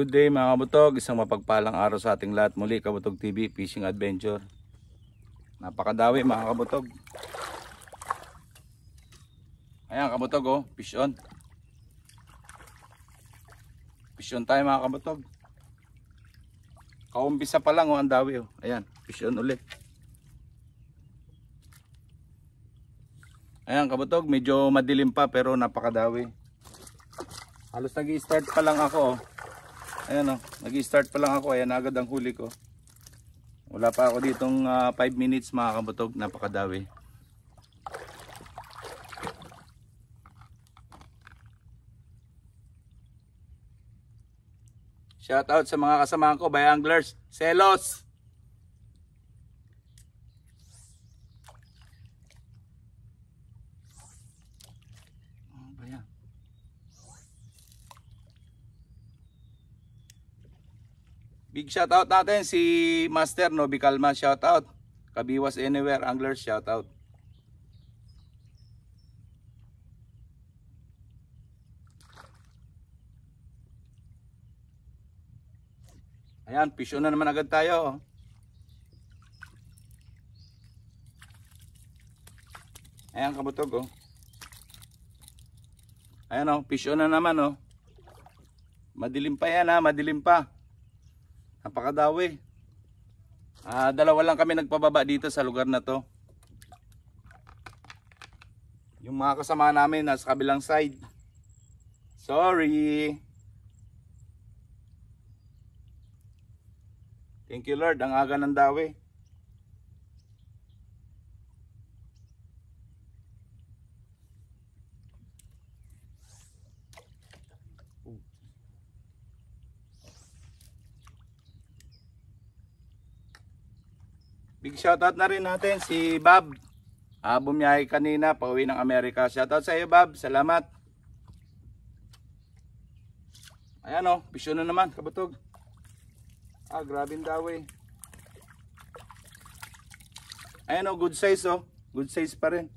Good day mga kabutog, isang mapagpalang araw sa ating lahat. Muli Kabutog TV Fishing Adventure. Napakadawi mga kabutog. Ayan kabutog oh, fish on. Fish on tayo mga kabutog. Kaumpisa pa lang oh, ang dawi oh. Ayan, fish on ulit. Ayan kabutog, medyo madilim pa pero napakadawi. Halos nag-i-start pa lang ako oh. Ayan o, nag-i-start pa lang ako, ayan agad ang huli ko. Wala pa ako ditong 5 minutes mga kabutog, napakadawi. Shout out sa mga kasamahan ko, by anglers, selos! Big shoutout natin si Master Nobi Calma, shoutout. Kabiwas Anywhere Anglers, shoutout. Ayan, fish on na naman agad tayo. Ayan kabutog oh. Ayan oh, fish on na naman oh. Madilim pa yan ha, madilim pa. Napakadawi. Dalawa lang kami nagpababa dito sa lugar na to. Yung mga kasama namin nasa kabilang side. Sorry. Thank you Lord, ang aga ng dawi. Big shoutout na rin natin si Bob. Bumiyahe kanina pauwi ng Amerika. Shoutout sa iyo Bob, salamat. Ayan o, fish on na naman kabutog. Grabe ang dawi. Ayan o, good size o. Good size pa rin.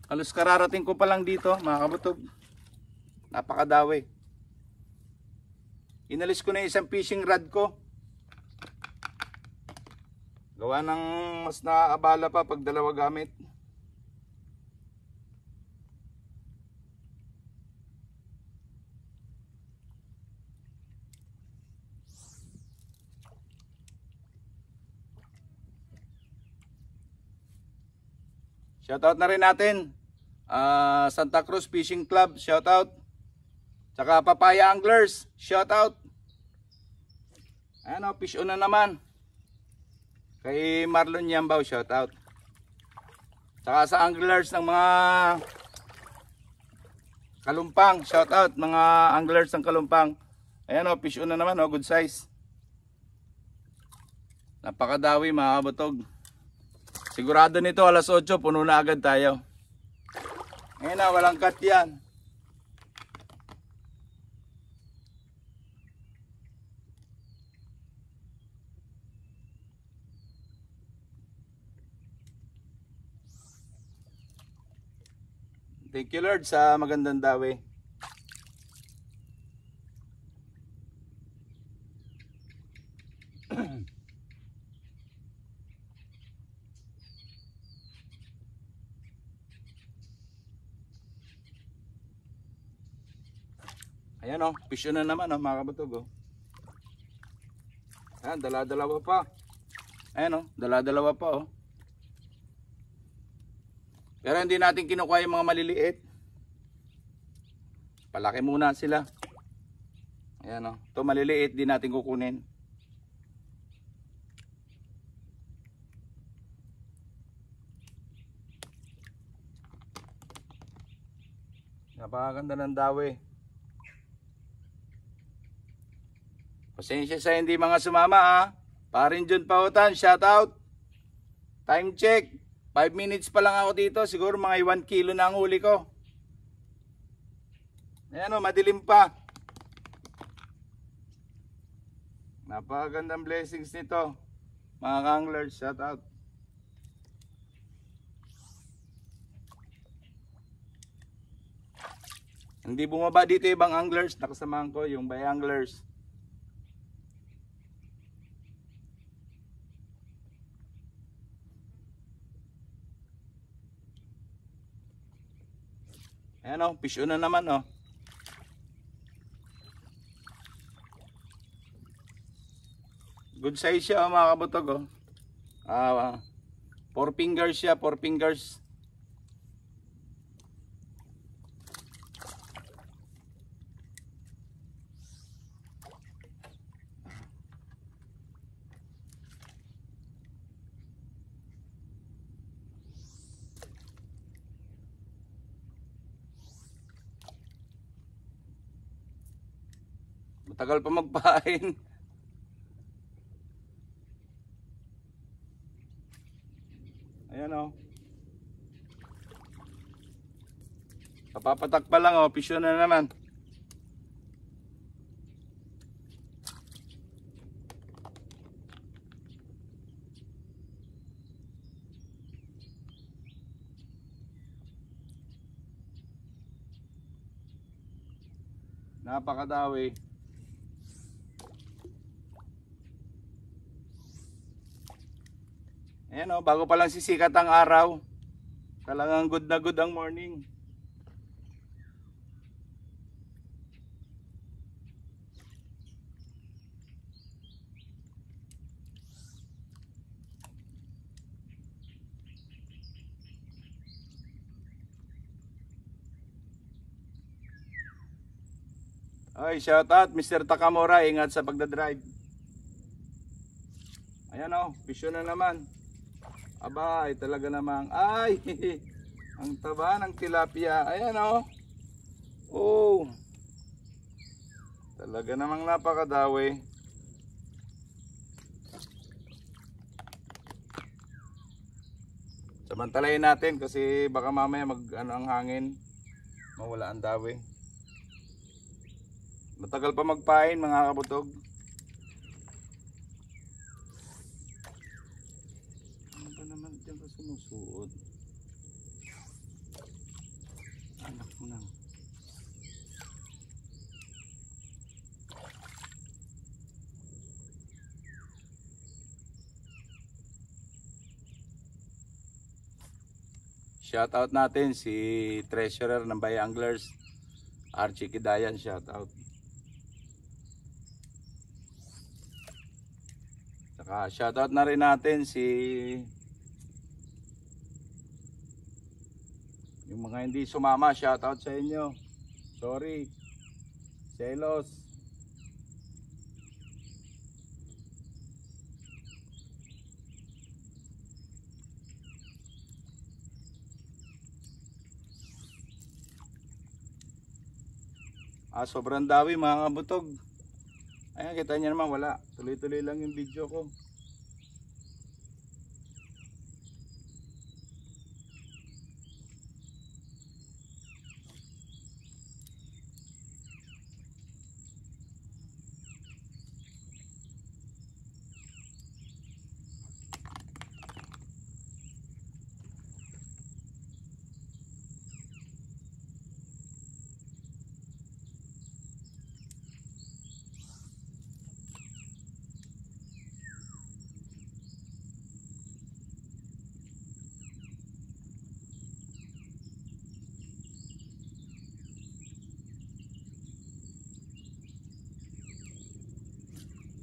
Halos kararating ko pa lang dito mga kabutog. Napakadawi. Inalis ko na isang fishing rod ko. Gawa ng mas naaabala pa pag dalawa gamit. Shoutout na rin natin Santa Cruz Fishing Club, shoutout. Tsaka Papaya Anglers, shoutout. Ayan o, fish on na naman. Kay Marlon Yambaw, shoutout. Tsaka sa anglers ng mga Kalumpang, shoutout. Mga anglers ng Kalumpang. Ayan o, fish on na naman o, good size. Napakadawi mga kabutog. Sigurado nito alas 8, puno na agad tayo. Ngayon na, walang cut yan. Thank you Lord sa magandang dawi. Ayan o, fish on na naman o mga kabutog o. Ayan, dala-dalawa pa. Ayan o, dala-dalawa pa o. Pero hindi natin kinukuha yung mga maliliit. Palaki muna sila. Ayan o. Ito maliliit, di natin kukunin. Napakaganda ng dawi. Pasensya sa hindi mga sumama ha. Parin John Pautan, shout out. Time check. 5 minutes pa lang ako dito, siguro mga 1 kilo na ang huli ko. Ayan o, madilim pa. Napakagandang blessings nito. Mga anglers, shout out. Hindi bumaba dito ibang anglers, nakasamahan ko yung bay anglers. Ayan o, fish on na naman o. Good size siya o mga kabutog o. 4 fingers siya, 4 fingers. Matagal pa magpain. Ayan o. Kapapatak pa lang o, fish on na naman. Napakadawi. Ayan o, bago pa lang sisikat ang araw. Talagang good na good ang morning. Ay, shout out Mr. Takamura, ingat sa pagdadrive. Ayan o, fish on na naman. Aba, ay talaga namang, ay, ang taba ng tilapia. Ayan o. Oh. Talaga namang napakadawi. Samantalayin natin kasi baka mamaya ang hangin, mawala ang dawi. Matagal pa magpain mga kabutog. Ano ba naman dyan ka sumusuot? Anak mo nang. Shoutout natin si treasurer ng Bay Anglers, Archie Kidayan, shoutout. Saka shoutout na rin natin si yung mga hindi sumama, shoutout sa inyo. Sorry. Selos. Sobrang dawi mga kabutog. Ayan, kita nyo naman wala. Tuloy-tuloy lang yung video ko.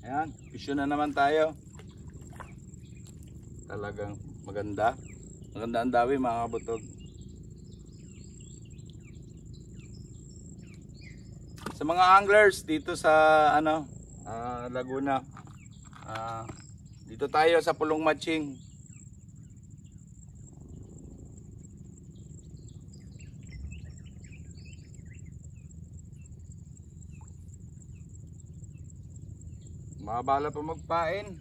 Ayan, fisyon na naman tayo. Talagang maganda. Maganda ang dawi mga kabutog. Sa mga anglers dito sa Laguna, dito tayo sa Pulong Matching. Mabala pa magpain.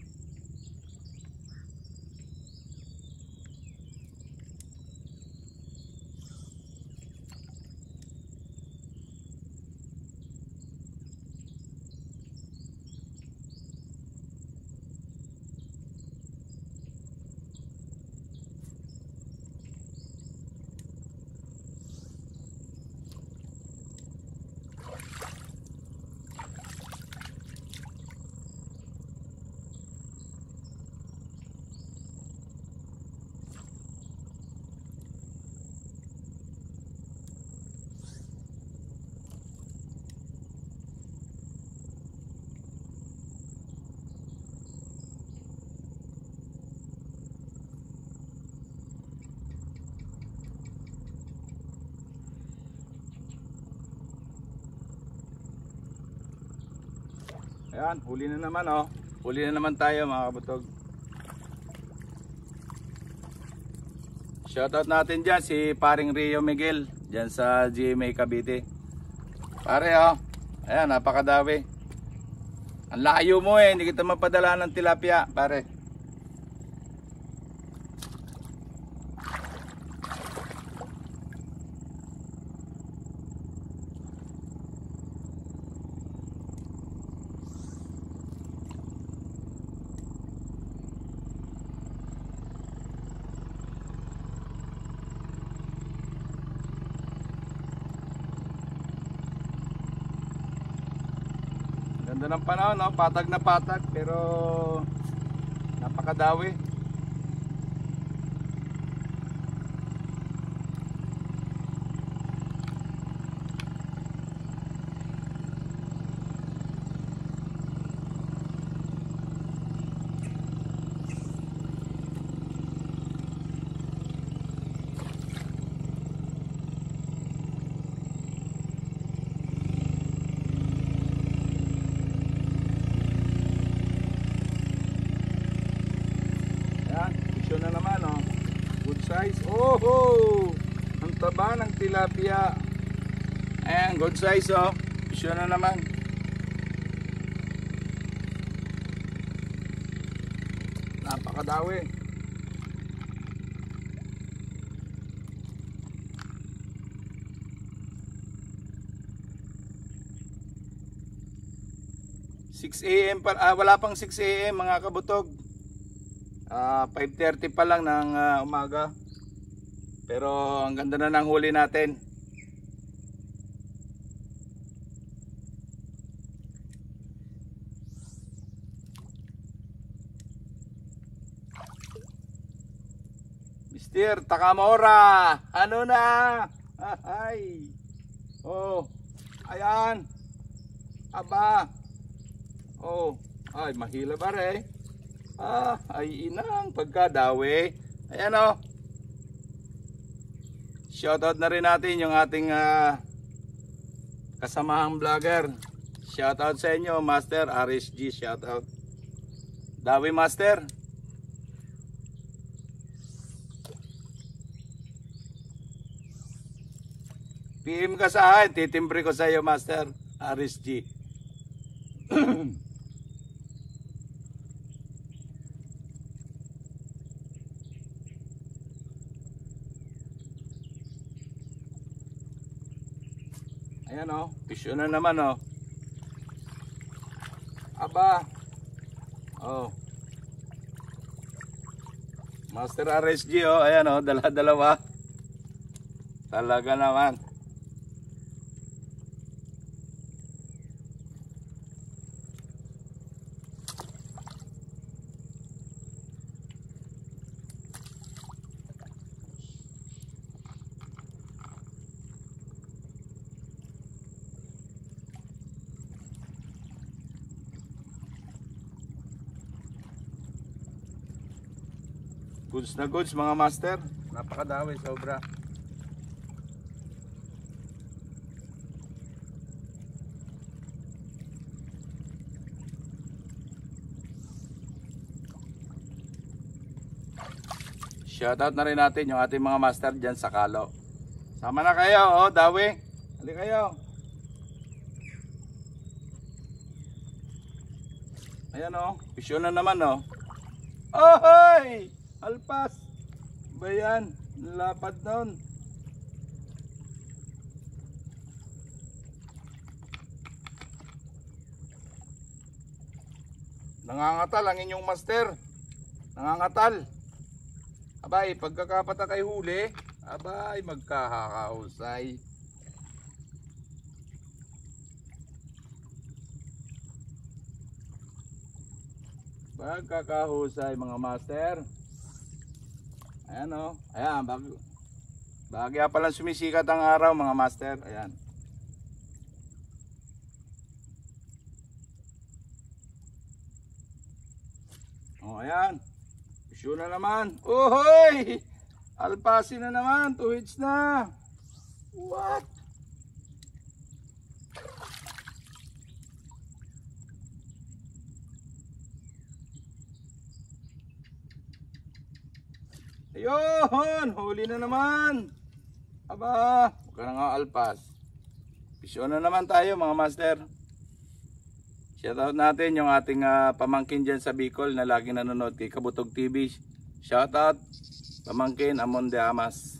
Ayan, huli na naman oh. Huli na naman tayo mga kabutog. Shoutout natin dyan si paring Rio Miguel dyan sa GMA Cavite. Pare oh, ayan napakadawi. Ang layo mo eh, hindi kita mapadala ng tilapia pare. Ganda ng panahon, no? Patag na patag pero napakadawi. Na naman oh. Good size. Oh, ang taba ng tilapia. Ayan, good size oh. Pisyo na naman. Napakadawi. (6 AM pa, wala pang 6 AM mga kabutog. 5:30 pa lang ng umaga. Pero ang ganda na ng huli natin. Mister Takamora, ano na? Ay. Oh, ayan. Aba. Oh, ay mahila ba re? Ay inang pagkadawi. Ayan o. Shoutout na rin natin yung ating kasamahang vlogger. Shoutout sa inyo Master RSG. Shoutout Dawi Master. PM ka sa akin, titimbre ko sa iyo Master RSG. Ayan o, pisyo na naman o. Aba. Oh. Master RSG o, ayan o, dala-dalawa. Talaga naman. Goods na goods mga master. Napakadami sobra. Shoutout na rin natin yung ating mga master dyan sa Kalo. Sama na kayo, oh, Dawi. Hali kayo. Ayan oh, pisyo na naman oh. Oh, hoy! Alpas. Bayan, lapad doon. Nangangatal ang inyong master. Nangangatal. Abay, pagkakapata kay huli, abay, magkakahusay. Pagkakahusay mga master. Ayan o. Ayan, bagya pa lang sumisikat ang araw mga master. Ayan. O, ayan. Issue na naman. Uhoy! Alpasi na naman. 2 hits na. What? Ayun, huli na naman. Aba, huwag ka na nga alpas. Pisyo na naman tayo mga master. Shoutout natin yung ating pamangkin dyan sa Bicol na laging nanonood kay Kabutog TV. Shoutout, pamangkin Amon de Amas.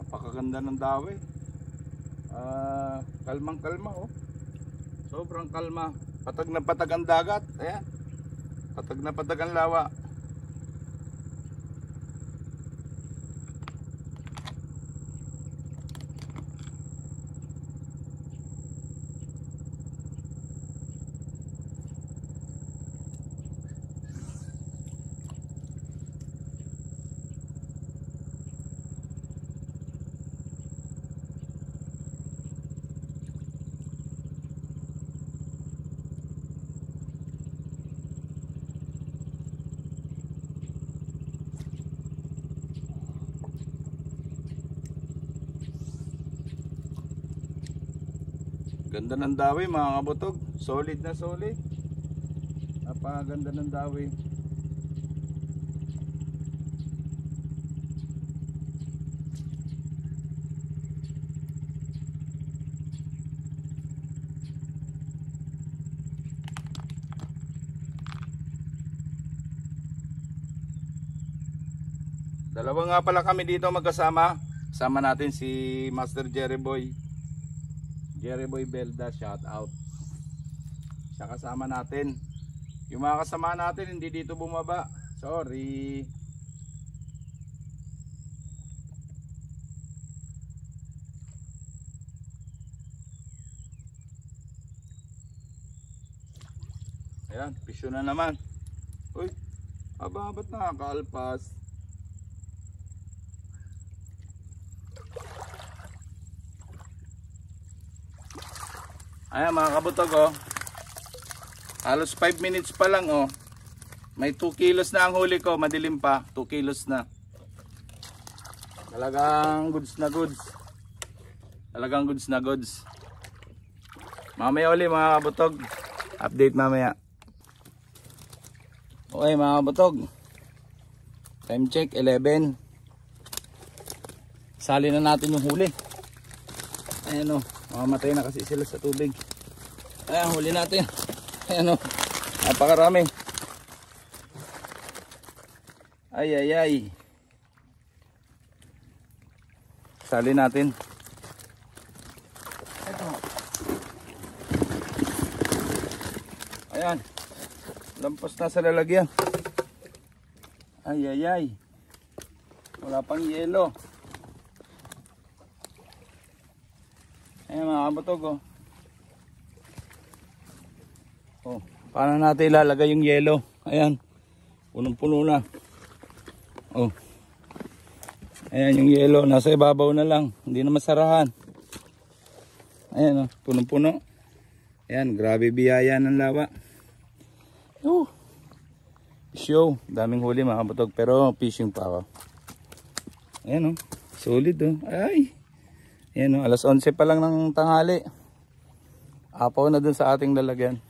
Napakaganda ng dawi. Kalmang kalma oh. Sobrang kalma. Patag na patag ang dagat. Ayan. Patag na patag ang lawa. Ganda ng dawi mga kabutog. Solid na solid. Napakaganda ng dawi. Dalawa nga pala kami dito magkasama. Kasama natin si Master Jerry Boy Belda, shout out. Siya kasama natin. Yung mga kasama natin hindi dito bumaba. Sorry. Ayan, pisyo na naman. Uy, aba, ba't nakakaalpas? Ayan mga kabutog oh. Halos 5 minutes pa lang oh. May 2 kilos na ang huli ko. Madilim pa, 2 kilos na. Talagang goods na goods. Talagang goods na goods. Mamaya ulit mga kabutog. Update mamaya. Okay mga kabutog. Time check 11. Sali na natin yung huli. Ayan oh. Mamamatay na kasi sila sa tubig. Ayan, huli natin. Ayan o. Napakarami. Ay, ay, ay. Sali natin. Ito. Ayan. Lampas na sa lalagyan. Ay, ay, ay. Wala pang yelo. Ayan mga kabutog oh. Oh, paano natin ilalagay yung yelo? Ayan. Punong-puno na. Oh. Ayan yung yelo, nasa ibabaw na lang, hindi na masarahan. Ayan oh, punong-puno. Ayan, grabe biyaya ng lawa. Oh. Show, daming huli mga kabutog, pero fishing pa ako. Ayan oh, solid oh. Ay. Ayan o, alas 11 pa lang ng tanghali. Apaw na dun sa ating lalagyan.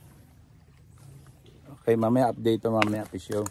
Okay, mamaya update pa mamaya, pisyo.